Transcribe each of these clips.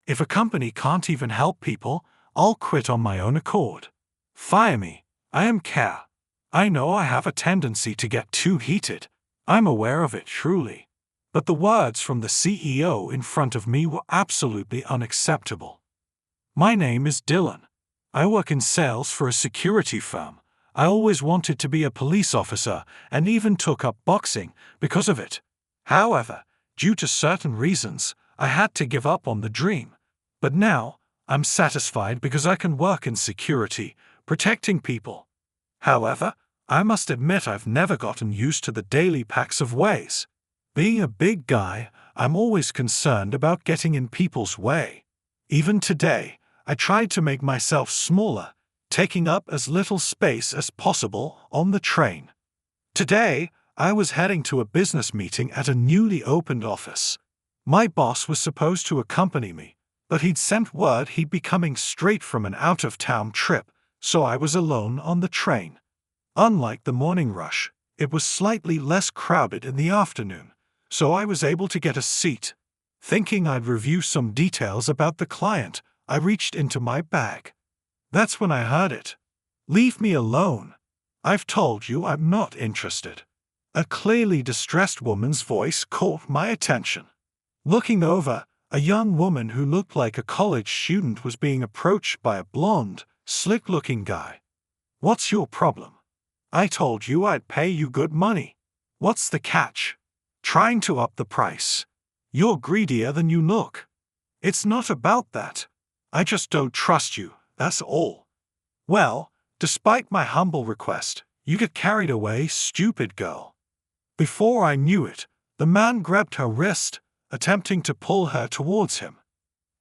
If a company can't even help people, I'll quit on my own accord. Fire me. I am care. I know I have a tendency to get too heated. I'm aware of it, truly. But the words from the CEO in front of me were absolutely unacceptable. My name is Dylan. I work in sales for a security firm. I always wanted to be a police officer and even took up boxing because of it. However, due to certain reasons, I had to give up on the dream. But now, I'm satisfied because I can work in security, protecting people. However, I must admit I've never gotten used to the daily packs of ways. Being a big guy, I'm always concerned about getting in people's way. Even today, I tried to make myself smaller, taking up as little space as possible on the train. Today, I was heading to a business meeting at a newly opened office. My boss was supposed to accompany me, but he'd sent word he'd be coming straight from an out-of-town trip, so I was alone on the train. Unlike the morning rush, it was slightly less crowded in the afternoon, so I was able to get a seat. Thinking I'd review some details about the client, I reached into my bag. That's when I heard it. "Leave me alone. I've told you I'm not interested." A clearly distressed woman's voice caught my attention. Looking over, a young woman who looked like a college student was being approached by a blonde, slick-looking guy. "What's your problem? I told you I'd pay you good money. What's the catch? Trying to up the price. You're greedier than you look." "It's not about that. I just don't trust you, that's all." "Well, despite my humble request, you get carried away, stupid girl." Before I knew it, the man grabbed her wrist, attempting to pull her towards him.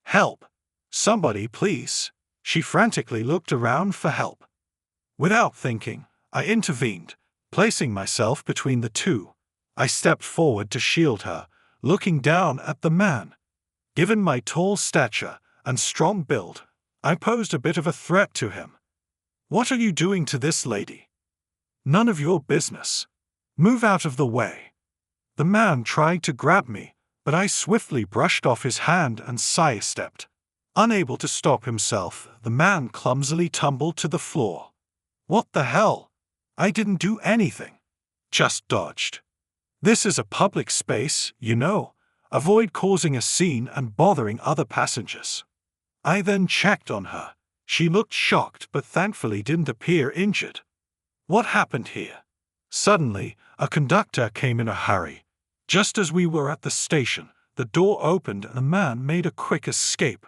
"Help! Somebody, please." She frantically looked around for help. Without thinking, I intervened, placing myself between the two. I stepped forward to shield her, looking down at the man. Given my tall stature and strong build, I posed a bit of a threat to him. "What are you doing to this lady?" "None of your business. Move out of the way." The man tried to grab me, but I swiftly brushed off his hand and sidestepped. Unable to stop himself, the man clumsily tumbled to the floor. "What the hell? I didn't do anything. Just dodged. This is a public space, you know. Avoid causing a scene and bothering other passengers." I then checked on her. She looked shocked but thankfully didn't appear injured. What happened here? Suddenly, a conductor came in a hurry. Just as we were at the station, the door opened and the man made a quick escape.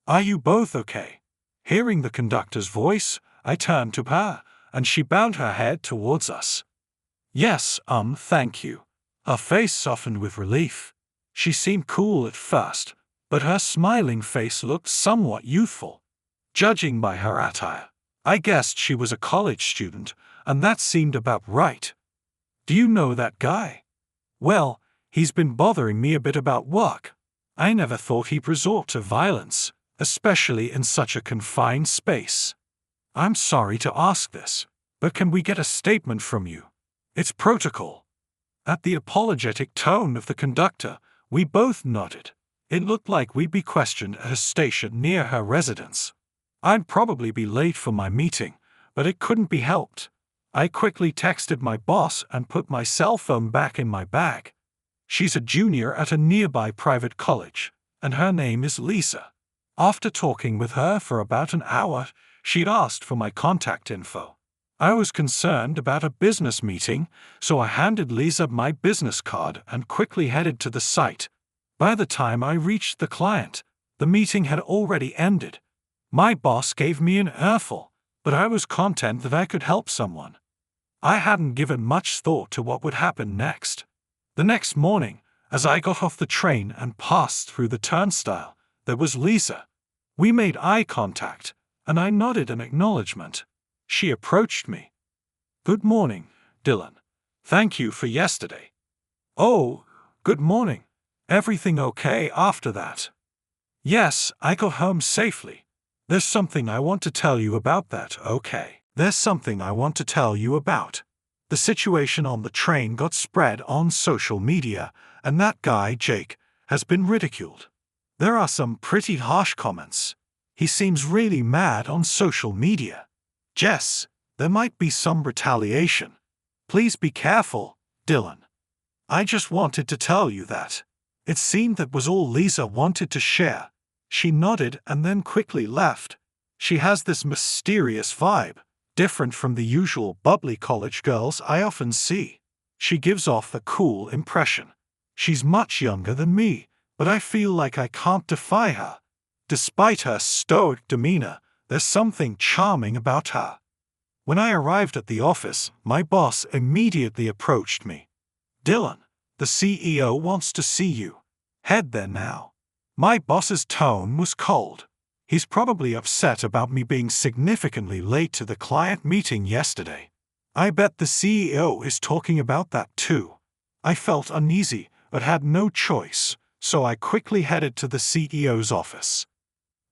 "Are you both okay?" Hearing the conductor's voice, I turned to her, and she bowed her head towards us. "Yes, thank you." Her face softened with relief. She seemed cool at first, but her smiling face looked somewhat youthful. Judging by her attire, I guessed she was a college student, and that seemed about right. "Do you know that guy?" "Well, he's been bothering me a bit about work. I never thought he'd resort to violence, especially in such a confined space. I'm sorry to ask this, but can we get a statement from you? It's protocol." At the apologetic tone of the conductor, we both nodded. It looked like we'd be questioned at a station near her residence. I'd probably be late for my meeting, but it couldn't be helped. I quickly texted my boss and put my cell phone back in my bag. She's a junior at a nearby private college, and her name is Lisa. After talking with her for about an hour, she'd asked for my contact info. I was concerned about a business meeting, so I handed Lisa my business card and quickly headed to the site. By the time I reached the client, the meeting had already ended. My boss gave me an earful, but I was content that I could help someone. I hadn't given much thought to what would happen next. The next morning, as I got off the train and passed through the turnstile, there was Lisa. We made eye contact, and I nodded an acknowledgement. She approached me. "Good morning, Dylan. Thank you for yesterday." "Oh, good morning. Everything okay after that?" "Yes, I got home safely. There's something I want to tell you about that, okay? There's something I want to tell you about. The situation on the train got spread on social media, and that guy, Jake, has been ridiculed. There are some pretty harsh comments. He seems really mad on social media. Jess, there might be some retaliation. Please be careful, Dylan. I just wanted to tell you that. It seemed that was all Lisa wanted to share. She nodded and then quickly left. She has this mysterious vibe, different from the usual bubbly college girls I often see. She gives off a cool impression. She's much younger than me, but I feel like I can't defy her. Despite her stoic demeanor, there's something charming about her. When I arrived at the office, my boss immediately approached me. Dylan, the CEO wants to see you. Head there now. My boss's tone was cold. He's probably upset about me being significantly late to the client meeting yesterday. I bet the CEO is talking about that too. I felt uneasy, but had no choice, so I quickly headed to the CEO's office.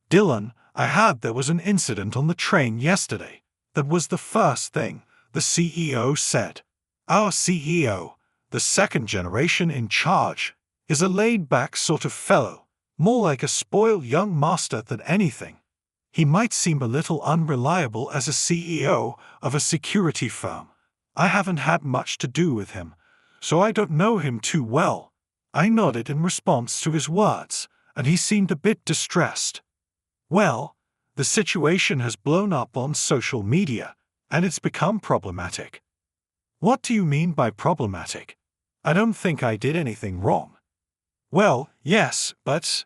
Dylan, I heard there was an incident on the train yesterday. That was the first thing the CEO said. Our CEO, the second generation in charge, is a laid-back sort of fellow, more like a spoiled young master than anything. He might seem a little unreliable as a CEO of a security firm. I haven't had much to do with him, so I don't know him too well. I nodded in response to his words, and he seemed a bit distressed. Well, the situation has blown up on social media, and it's become problematic. What do you mean by problematic? I don't think I did anything wrong. Well, yes, but...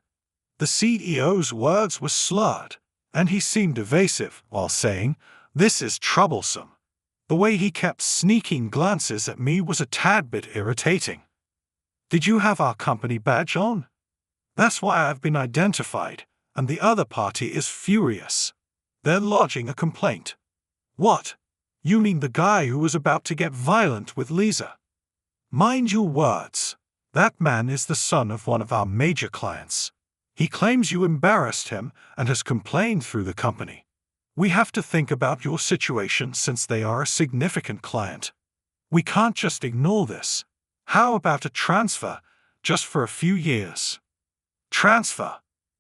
The CEO's words were slurred, and he seemed evasive while saying, "This is troublesome." The way he kept sneaking glances at me was a tad bit irritating. Did you have our company badge on? That's why I've been identified, and the other party is furious. They're lodging a complaint. What? You mean the guy who was about to get violent with Lisa? Mind your words. That man is the son of one of our major clients. He claims you embarrassed him and has complained through the company. We have to think about your situation since they are a significant client. We can't just ignore this. How about a transfer, just for a few years? Transfer?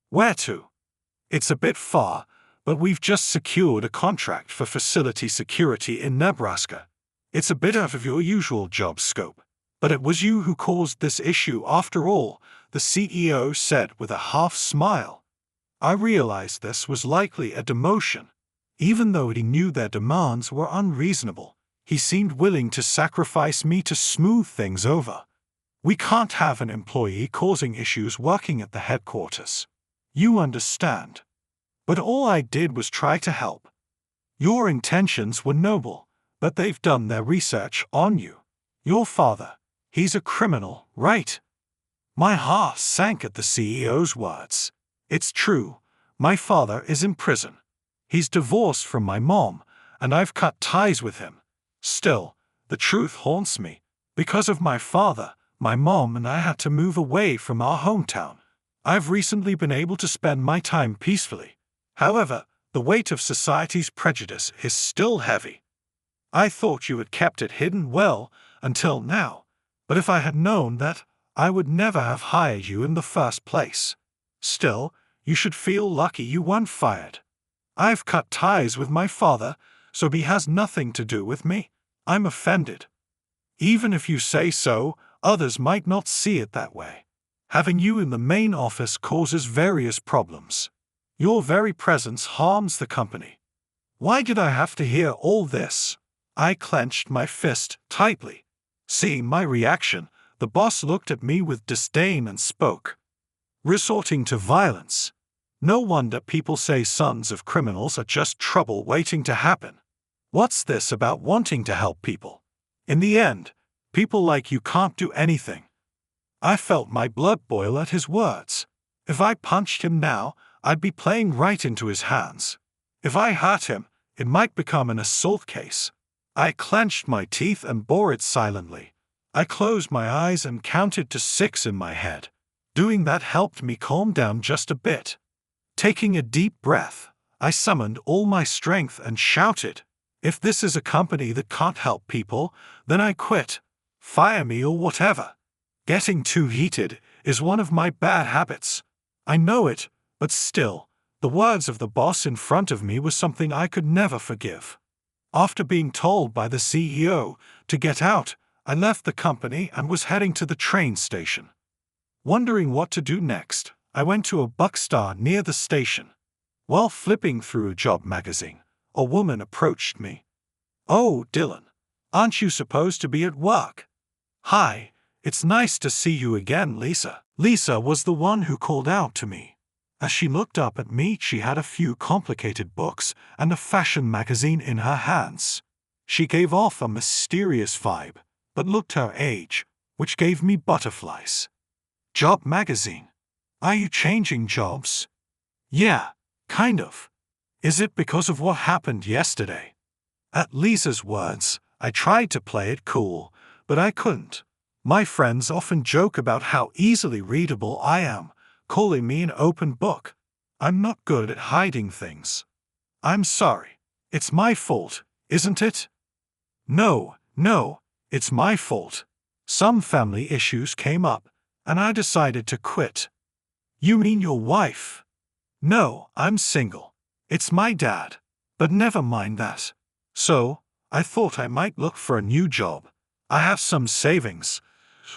Where to? It's a bit far, but we've just secured a contract for facility security in Nebraska. It's a bit out of your usual job scope, but it was you who caused this issue after all, the CEO said with a half smile. I realized this was likely a demotion. Even though he knew their demands were unreasonable, he seemed willing to sacrifice me to smooth things over. We can't have an employee causing issues working at the headquarters. You understand. But all I did was try to help. Your intentions were noble, but they've done their research on you. Your father, he's a criminal, right? My heart sank at the CEO's words. It's true, my father is in prison. He's divorced from my mom, and I've cut ties with him. Still, the truth haunts me. Because of my father, my mom and I had to move away from our hometown. I've recently been able to spend my time peacefully. However, the weight of society's prejudice is still heavy. I thought you had kept it hidden well until now, but if I had known that, I would never have hired you in the first place. Still, you should feel lucky you weren't fired. I've cut ties with my father, so he has nothing to do with me. I'm offended. Even if you say so, others might not see it that way. Having you in the main office causes various problems. Your very presence harms the company. Why did I have to hear all this? I clenched my fist tightly. Seeing my reaction, the boss looked at me with disdain and spoke. Resorting to violence. No wonder people say sons of criminals are just trouble waiting to happen. What's this about wanting to help people? In the end, people like you can't do anything. I felt my blood boil at his words. If I punched him now, I'd be playing right into his hands. If I hurt him, it might become an assault case. I clenched my teeth and bore it silently. I closed my eyes and counted to 6 in my head. Doing that helped me calm down just a bit. Taking a deep breath, I summoned all my strength and shouted, "If this is a company that can't help people, then I quit. Fire me or whatever." Getting too heated is one of my bad habits. I know it, but still, the words of the boss in front of me was something I could never forgive. After being told by the CEO to get out, I left the company and was heading to the train station. Wondering what to do next, I went to a bookstore near the station. While flipping through a job magazine, a woman approached me. "Oh, Dylan, aren't you supposed to be at work?" "Hi, it's nice to see you again, Lisa." Lisa was the one who called out to me. As she looked up at me, she had a few complicated books and a fashion magazine in her hands. She gave off a mysterious vibe, but looked her age, which gave me butterflies. "Job magazine? Are you changing jobs?" "Yeah, kind of." "Is it because of what happened yesterday?" At Lisa's words, I tried to play it cool, but I couldn't. My friends often joke about how easily readable I am, calling me an open book. I'm not good at hiding things. "I'm sorry. It's my fault, isn't it?" No, it's my fault. Some family issues came up, and I decided to quit." "You mean your wife?" "No, I'm single. It's my dad. But never mind that. So, I thought I might look for a new job. I have some savings,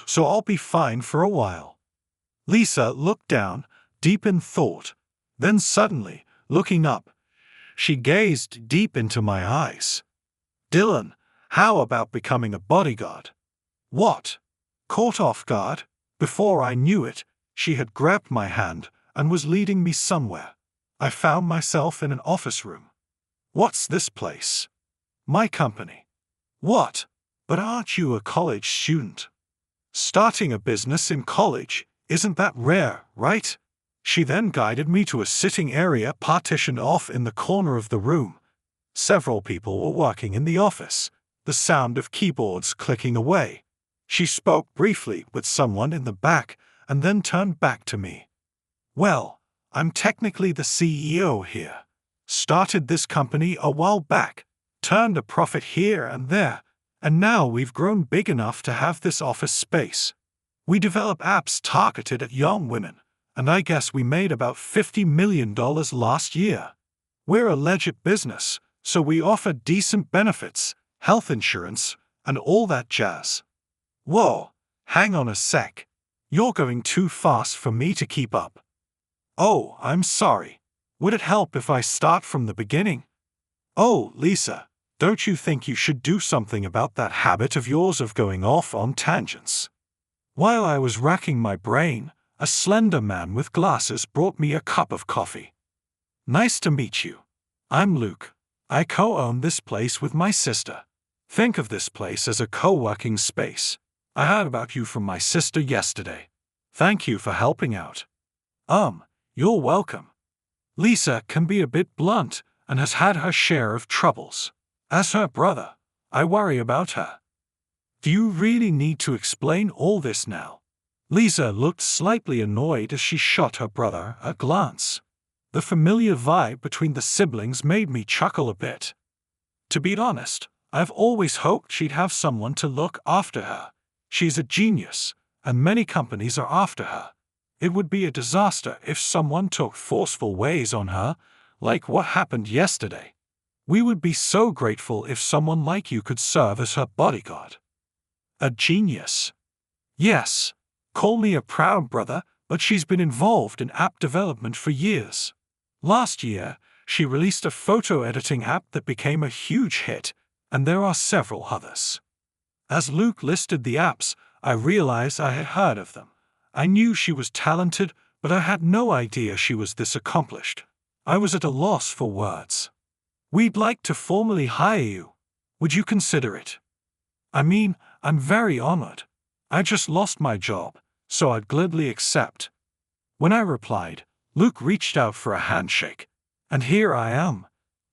so I'll be fine for a while." Lisa looked down, deep in thought. Then suddenly, looking up, she gazed deep into my eyes. "Dylan, how about becoming a bodyguard?" "What?" Caught off guard, before I knew it, she had grabbed my hand and was leading me somewhere. I found myself in an office room. "What's this place?" "My company." "What? But aren't you a college student?" "Starting a business in college, isn't that rare, right?" She then guided me to a sitting area partitioned off in the corner of the room. Several people were working in the office, the sound of keyboards clicking away. She spoke briefly with someone in the back and then turned back to me. "Well, I'm technically the CEO here. Started this company a while back, turned a profit here and there, and now we've grown big enough to have this office space. We develop apps targeted at young women, and I guess we made about $50 million last year. We're a legit business, so we offer decent benefits, health insurance, and all that jazz." "Whoa, hang on a sec. You're going too fast for me to keep up." "Oh, I'm sorry. Would it help if I start from the beginning?" "Oh, Lisa, don't you think you should do something about that habit of yours of going off on tangents?" While I was racking my brain, a slender man with glasses brought me a cup of coffee. "Nice to meet you. I'm Luke. I co-own this place with my sister. Think of this place as a co-working space. I heard about you from my sister yesterday. Thank you for helping out." You're welcome." Lisa can be a bit blunt and has had her share of troubles. As her brother, I worry about her. "Do you really need to explain all this now?" Lisa looked slightly annoyed as she shot her brother a glance. The familiar vibe between the siblings made me chuckle a bit. To be honest, I've always hoped she'd have someone to look after her. She's a genius, and many companies are after her. It would be a disaster if someone took forceful ways on her, like what happened yesterday. We would be so grateful if someone like you could serve as her bodyguard." "A genius?" "Yes. Call me a proud brother, but she's been involved in app development for years. Last year, she released a photo editing app that became a huge hit, and there are several others." As Luke listed the apps, I realized I had heard of them. I knew she was talented, but I had no idea she was this accomplished. I was at a loss for words. "We'd like to formally hire you. Would you consider it?" "I mean, I'm very honored. I just lost my job, so I'd gladly accept." When I replied, Luke reached out for a handshake. And here I am.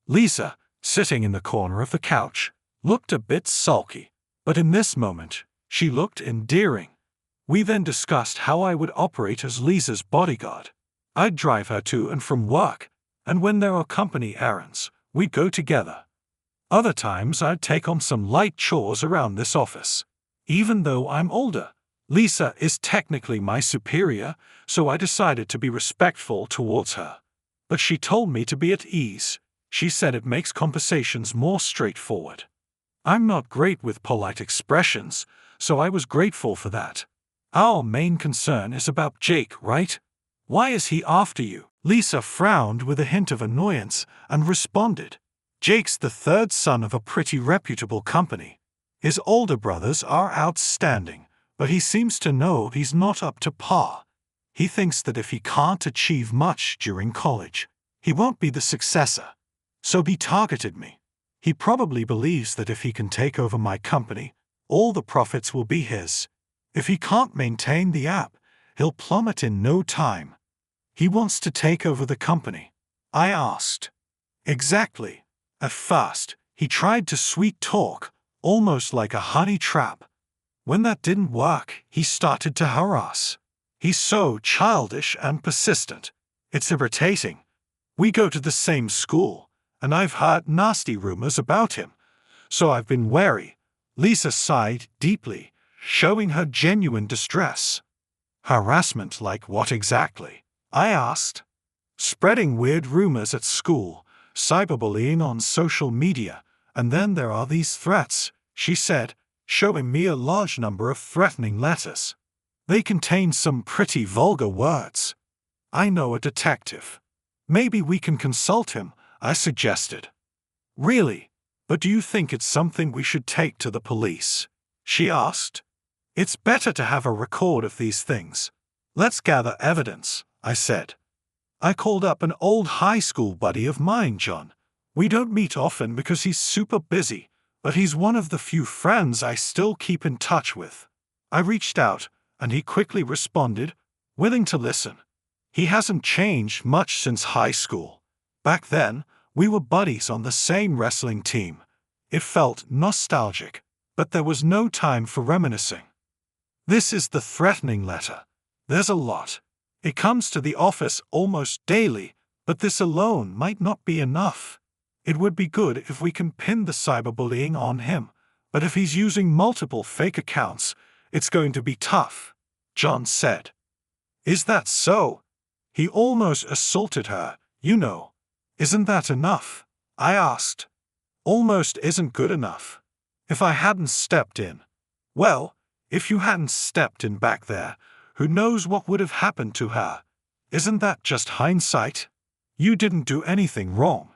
Lisa, sitting in the corner of the couch, looked a bit sulky, but in this moment, she looked endearing. We then discussed how I would operate as Lisa's bodyguard. I'd drive her to and from work, and when there were company errands, we'd go together. Other times I'd take on some light chores around this office. Even though I'm older, Lisa is technically my superior, so I decided to be respectful towards her. But she told me to be at ease. She said it makes conversations more straightforward. I'm not great with polite expressions, so I was grateful for that. Our main concern is about Jake, right? Why is he after you? Lisa frowned with a hint of annoyance and responded. Jake's the third son of a pretty reputable company. His older brothers are outstanding, but he seems to know he's not up to par. He thinks that if he can't achieve much during college, he won't be the successor. So he targeted me. He probably believes that if he can take over my company, all the profits will be his. If he can't maintain the app, he'll plummet in no time. He wants to take over the company. I asked. Exactly. At first, he tried to sweet talk, almost like a honey trap. When that didn't work, he started to harass. He's so childish and persistent. It's irritating. We go to the same school, and I've heard nasty rumors about him, so I've been wary. Lisa sighed deeply, showing her genuine distress. Harassment like what exactly? I asked. Spreading weird rumors at school, cyberbullying on social media, and then there are these threats, she said, showing me a large number of threatening letters. They contain some pretty vulgar words. I know a detective. Maybe we can consult him, I suggested. Really? But do you think it's something we should take to the police? She asked. It's better to have a record of these things. Let's gather evidence, I said. I called up an old high school buddy of mine, John. We don't meet often because he's super busy, but he's one of the few friends I still keep in touch with. I reached out, and he quickly responded, willing to listen. He hasn't changed much since high school. Back then, we were buddies on the same wrestling team. It felt nostalgic, but there was no time for reminiscing. This is the threatening letter. There's a lot. It comes to the office almost daily, but this alone might not be enough. It would be good if we can pin the cyberbullying on him, but if he's using multiple fake accounts, it's going to be tough, John said. Is that so? He almost assaulted her, you know. Isn't that enough? I asked. Almost isn't good enough. If I hadn't stepped in. Well, if you hadn't stepped in back there, who knows what would have happened to her? Isn't that just hindsight? You didn't do anything wrong,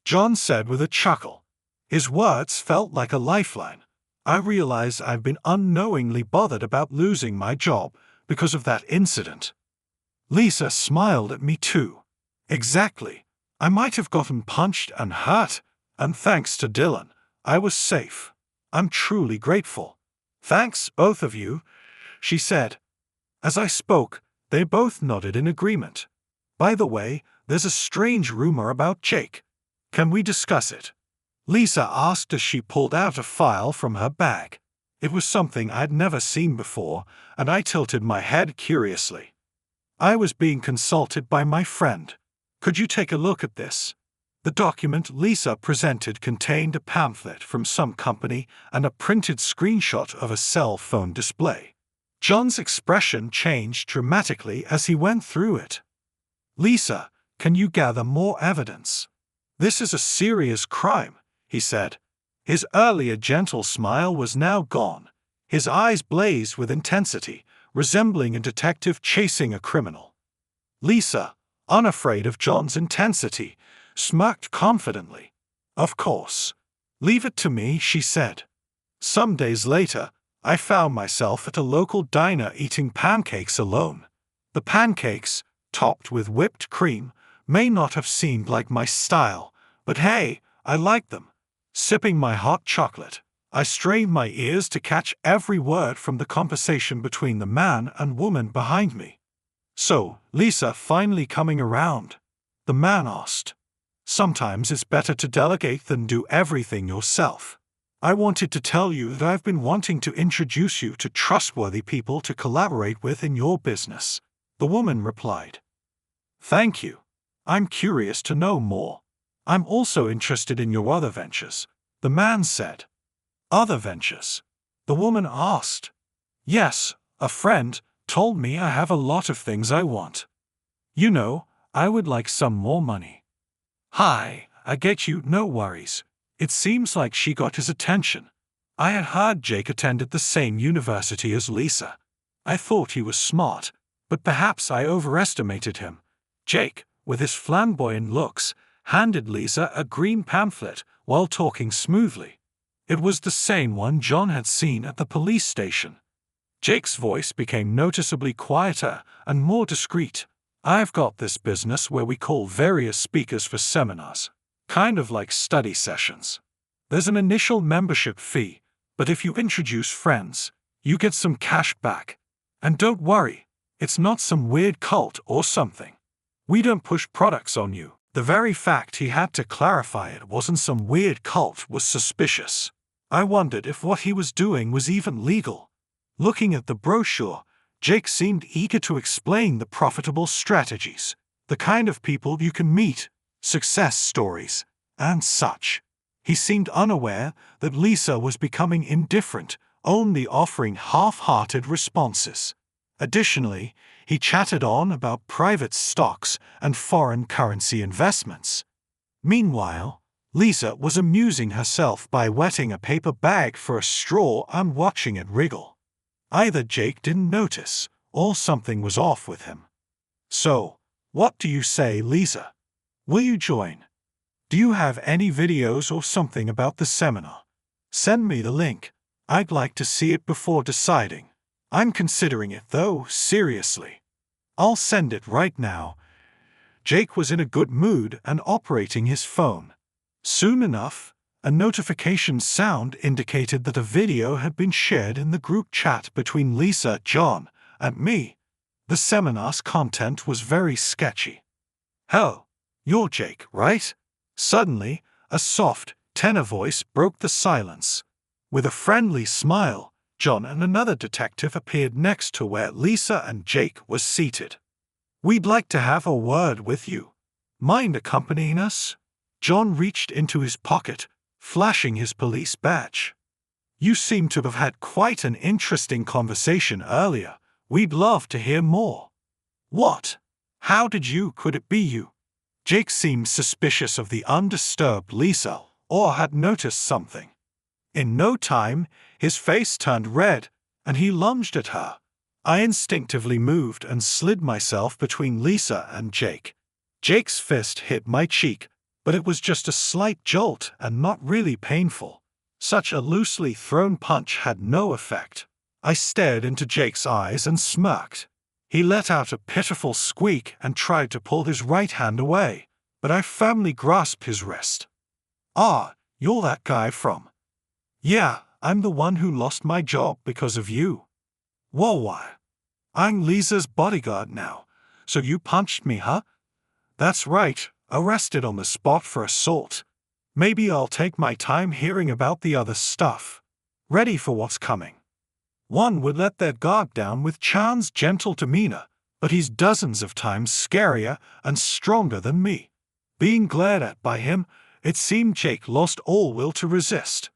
John said with a chuckle. His words felt like a lifeline. I realize I've been unknowingly bothered about losing my job because of that incident. Lisa smiled at me too. Exactly. I might have gotten punched and hurt, and thanks to Dylan, I was safe. I'm truly grateful. Thanks, both of you, she said. As I spoke, they both nodded in agreement. By the way, there's a strange rumor about Jake. Can we discuss it? Lisa asked as she pulled out a file from her bag. It was something I'd never seen before, and I tilted my head curiously. I was being consulted by my friend. Could you take a look at this? The document Lisa presented contained a pamphlet from some company and a printed screenshot of a cell phone display. John's expression changed dramatically as he went through it. Lisa, can you gather more evidence? This is a serious crime, he said. His earlier gentle smile was now gone. His eyes blazed with intensity, resembling a detective chasing a criminal. Lisa, unafraid of John's intensity, smirked confidently. Of course. Leave it to me, she said. Some days later, I found myself at a local diner eating pancakes alone. The pancakes, topped with whipped cream, may not have seemed like my style, but hey, I liked them. Sipping my hot chocolate, I strained my ears to catch every word from the conversation between the man and woman behind me. So, Lisa finally coming around? The man asked. Sometimes it's better to delegate than do everything yourself. I wanted to tell you that I've been wanting to introduce you to trustworthy people to collaborate with in your business, the woman replied. Thank you. I'm curious to know more. I'm also interested in your other ventures, the man said. Other ventures? The woman asked. Yes, A friend told me I have a lot of things I want. You know, I would like some more money. Hi, I get you, no worries. It seems like she got his attention. I had heard Jake attended the same university as Lisa. I thought he was smart, but perhaps I overestimated him. Jake, with his flamboyant looks, handed Lisa a green pamphlet while talking smoothly. It was the same one John had seen at the police station. Jake's voice became noticeably quieter and more discreet. I've got this business where we call various speakers for seminars, kind of like study sessions. There's an initial membership fee, but if you introduce friends, you get some cash back. And don't worry, it's not some weird cult or something. We don't push products on you. The very fact he had to clarify it wasn't some weird cult was suspicious. I wondered if what he was doing was even legal. Looking at the brochure, Jake seemed eager to explain the profitable strategies, the kind of people you can meet, success stories, and such. He seemed unaware that Lisa was becoming indifferent, only offering half-hearted responses. Additionally, he chatted on about private stocks and foreign currency investments. Meanwhile, Lisa was amusing herself by wetting a paper bag for a straw and watching it wriggle. Either Jake didn't notice, or something was off with him. So, what do you say, Lisa? Will you join? Do you have any videos or something about the seminar? Send me the link. I'd like to see it before deciding. I'm considering it though, seriously. I'll send it right now. Jake was in a good mood and operating his phone. Soon enough, a notification sound indicated that a video had been shared in the group chat between Lisa, John, and me. The seminar's content was very sketchy. Hell, you're Jake, right? Suddenly, a soft, tenor voice broke the silence. With a friendly smile, John and another detective appeared next to where Lisa and Jake were seated. We'd like to have a word with you. Mind accompanying us? John reached into his pocket, flashing his police badge. You seem to have had quite an interesting conversation earlier. We'd love to hear more. What? How could it be you? Jake seemed suspicious of the undisturbed Lisa, or had noticed something. In no time, his face turned red, and he lunged at her. I instinctively moved and slid myself between Lisa and Jake. Jake's fist hit my cheek, but it was just a slight jolt and not really painful. Such a loosely thrown punch had no effect. I stared into Jake's eyes and smirked. He let out a pitiful squeak and tried to pull his right hand away, but I firmly grasped his wrist. Ah, you're that guy from... Yeah, I'm the one who lost my job because of you. Whoa, why? I'm Lisa's bodyguard now, so you punched me, huh? That's right. Arrested on the spot for assault. Maybe I'll take my time hearing about the other stuff. Ready for what's coming. One would let their guard down with Chan's gentle demeanor, but he's dozens of times scarier and stronger than me. Being glared at by him, it seemed Jake lost all will to resist.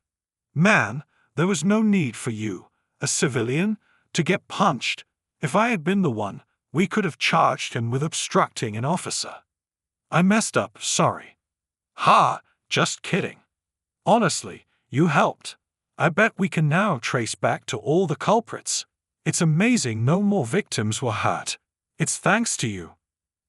Man, there was no need for you, a civilian, to get punched. If I had been the one, we could have charged him with obstructing an officer. I messed up, sorry. Ha, just kidding. Honestly, you helped. I bet we can now trace back to all the culprits. It's amazing no more victims were hurt. It's thanks to you.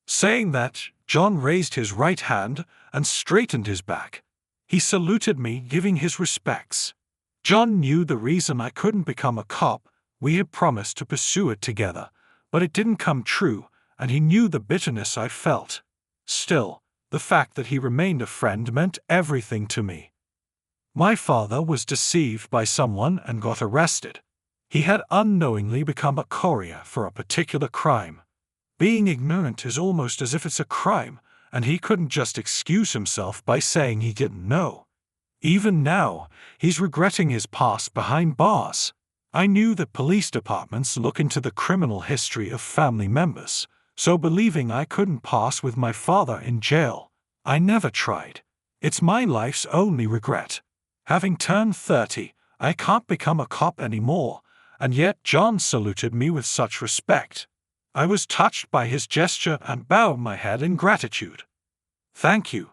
Saying that, John raised his right hand and straightened his back. He saluted me, giving his respects. John knew the reason I couldn't become a cop. We had promised to pursue it together, but it didn't come true, and he knew the bitterness I felt. Still, the fact that he remained a friend meant everything to me. My father was deceived by someone and got arrested. He had unknowingly become a courier for a particular crime. Being ignorant is almost as if it's a crime, and he couldn't just excuse himself by saying he didn't know. Even now, he's regretting his past behind bars. I knew that police departments look into the criminal history of family members, so believing I couldn't pass with my father in jail, I never tried. It's my life's only regret. Having turned 30, I can't become a cop anymore, and yet John saluted me with such respect. I was touched by his gesture and bowed my head in gratitude. "Thank you,"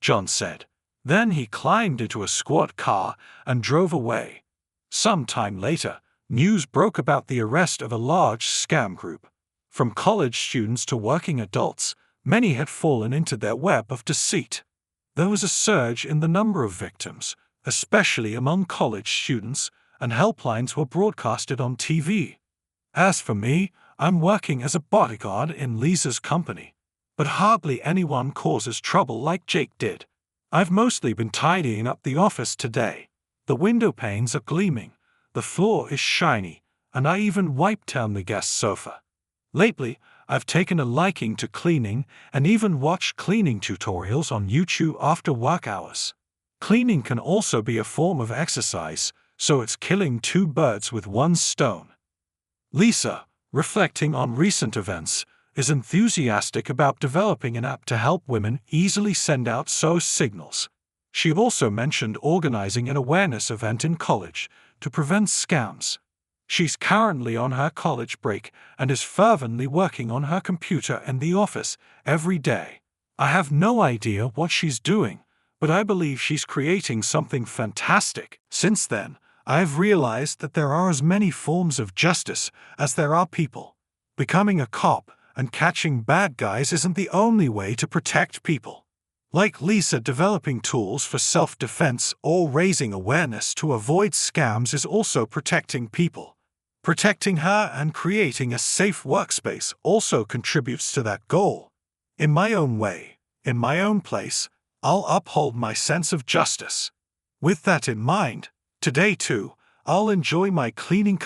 John said. Then he climbed into a squad car and drove away. Some time later, news broke about the arrest of a large scam group. From college students to working adults, many had fallen into their web of deceit. There was a surge in the number of victims, especially among college students, and helplines were broadcasted on TV. As for me, I'm working as a bodyguard in Lisa's company, but hardly anyone causes trouble like Jake did. I've mostly been tidying up the office today. The window panes are gleaming, the floor is shiny, and I even wiped down the guest sofa. Lately, I've taken a liking to cleaning and even watched cleaning tutorials on YouTube after work hours. Cleaning can also be a form of exercise, so it's killing two birds with one stone. Lisa, reflecting on recent events, is enthusiastic about developing an app to help women easily send out SOS signals. She also mentioned organizing an awareness event in college to prevent scams. She's currently on her college break and is fervently working on her computer in the office every day. I have no idea what she's doing, but I believe she's creating something fantastic. Since then, I've realized that there are as many forms of justice as there are people. Becoming a cop and catching bad guys isn't the only way to protect people. Like Lisa, developing tools for self-defense or raising awareness to avoid scams is also protecting people. Protecting her and creating a safe workspace also contributes to that goal. In my own way, in my own place, I'll uphold my sense of justice. With that in mind, today too, I'll enjoy my cleaning